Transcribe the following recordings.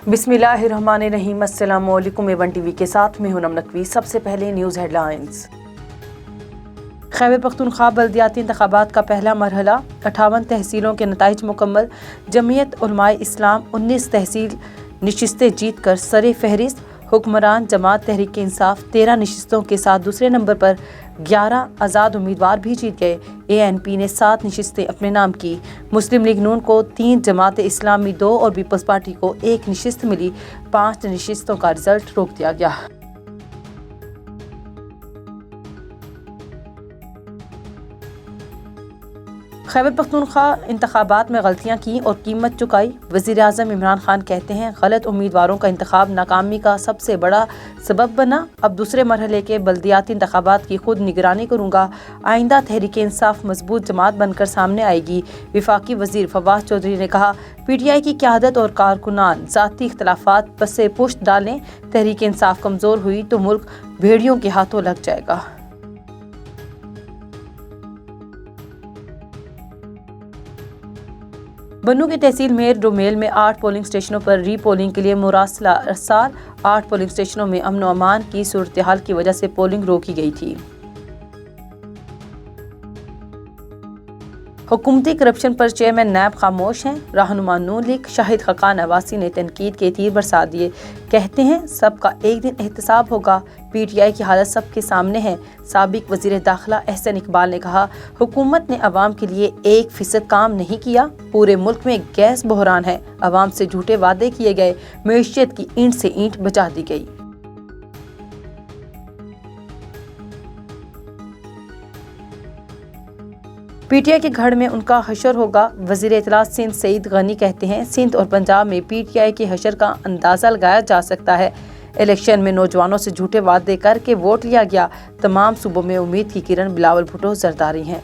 بسم اللہ الرحمن الرحیم۔ السلام علیکم۔ ایون ٹی وی کے ساتھ میں ہوں نم نقوی۔ سب سے پہلے news head lines. Khyber Pakhtunkhwa بلدیاتی انتخابات کا پہلا مرحلہ، 58 تحصیلوں کے نتائج مکمل۔ جمعیت علماء اسلام 19 تحصیل نشستیں جیت کر سر فہرست۔ حکمران جماعت تحریک انصاف 13 نشستوں کے ساتھ دوسرے نمبر پر، 11 آزاد امیدوار بھی جیت گئے۔ ANP نے 7 نشستیں اپنے نام کی۔ مسلم لیگ نون کو 3، جماعت اسلامی 2 اور پیپلز پارٹی کو 1 نشست ملی۔ 5 نشستوں کا رزلٹ روک دیا گیا۔ خیبر پختونخوا انتخابات میں غلطیاں کیں اور قیمت چکائی۔ وزیر اعظم عمران خان کہتے ہیں، غلط امیدواروں کا انتخاب ناکامی کا سب سے بڑا سبب بنا۔ اب دوسرے مرحلے کے بلدیاتی انتخابات کی خود نگرانی کروں گا۔ آئندہ تحریک انصاف مضبوط جماعت بن کر سامنے آئے گی۔ وفاقی وزیر فواز چودھری نے کہا، PTI کی قیادت اور کارکنان ذاتی اختلافات پس پشت ڈالیں۔ تحریک انصاف کمزور ہوئی تو ملک بھیڑیوں کے ہاتھوں لگ جائے گا۔ بنوں کی تحصیل میر ڈومیل میں 8 پولنگ اسٹیشنوں پر ری پولنگ کے لیے مراسلہ ارسال۔ 8 پولنگ اسٹیشنوں میں امن و امان کی صورتحال کی وجہ سے پولنگ روکی گئی تھی۔ حکومتی کرپشن پر چیئرمین نیب خاموش ہیں۔ رہنما نون لیگ شاہد خاقان عباسی نے تنقید کے تیر برسا دیے۔ کہتے ہیں، سب کا ایک دن احتساب ہوگا۔ PTI کی حالت سب کے سامنے ہے۔ سابق وزیر داخلہ احسن اقبال نے کہا، حکومت نے عوام کے لیے 1% کام نہیں کیا۔ پورے ملک میں گیس بحران ہے۔ عوام سے جھوٹے وعدے کیے گئے۔ معیشت کی اینٹ سے اینٹ بچا دی گئی۔ PTI کے گھڑ میں ان کا حشر ہوگا۔ وزیر اطلاعات سندھ سعید غنی کہتے ہیں، سندھ اور پنجاب میں PTI کے حشر کا اندازہ لگایا جا سکتا ہے۔ الیکشن میں نوجوانوں سے جھوٹے وعدے کر کے ووٹ لیا گیا۔ تمام صوبوں میں امید کی کرن، بلاول بھٹو زرداری ہیں۔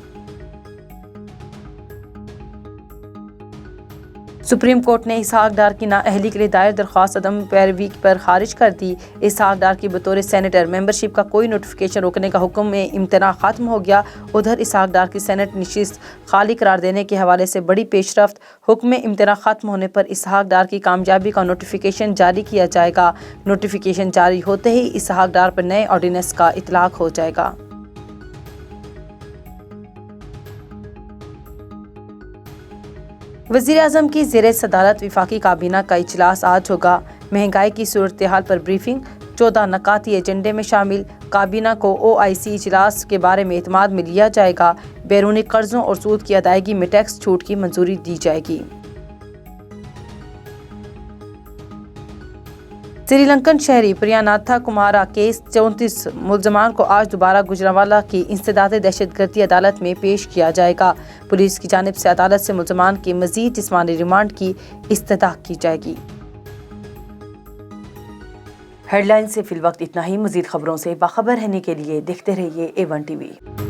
سپریم کورٹ نے اسحاق ڈار کی نااہلی کے لیے دائر درخواست عدم پیروی پر خارج کر دی۔ اسحاق ڈار کی بطور سینیٹر ممبرشپ کا کوئی نوٹیفکیشن روکنے کا حکم میں امتناع ختم ہو گیا۔ ادھر اسحاق ڈار کی سینیٹ نشست خالی قرار دینے کے حوالے سے بڑی پیش رفت۔ حکم امتناع ختم ہونے پر اسحاق ڈار کی کامیابی کا نوٹیفکیشن جاری کیا جائے گا۔ نوٹیفکیشن جاری ہوتے ہی اسحاق ڈار پر نئے آرڈیننس کا اطلاق ہو جائے گا۔ وزیر اعظم کی زیر صدارت وفاقی کابینہ کا اجلاس آج ہوگا۔ مہنگائی کی صورتحال پر بریفنگ، 14 نکاتی ایجنڈے میں شامل۔ کابینہ کو OIC اجلاس کے بارے میں اعتماد میں لیا جائے گا۔ بیرونی قرضوں اور سود کی ادائیگی میں ٹیکس چھوٹ کی منظوری دی جائے گی۔ سری لنکن شہری پریاناتھا کمارا کیس 34 ملزمان کو آج دوبارہ گوجرانوالا کی انسداد دہشت گردی عدالت میں پیش کیا جائے گا۔ پولیس کی جانب سے عدالت سے ملزمان کی مزید جسمانی ریمانڈ کی استدعا کی جائے گی۔ ہیڈ لائن سے فی الوقت اتنا ہی۔ مزید خبروں سے باخبر رہنے کے لیے دیکھتے رہیے A1 TV۔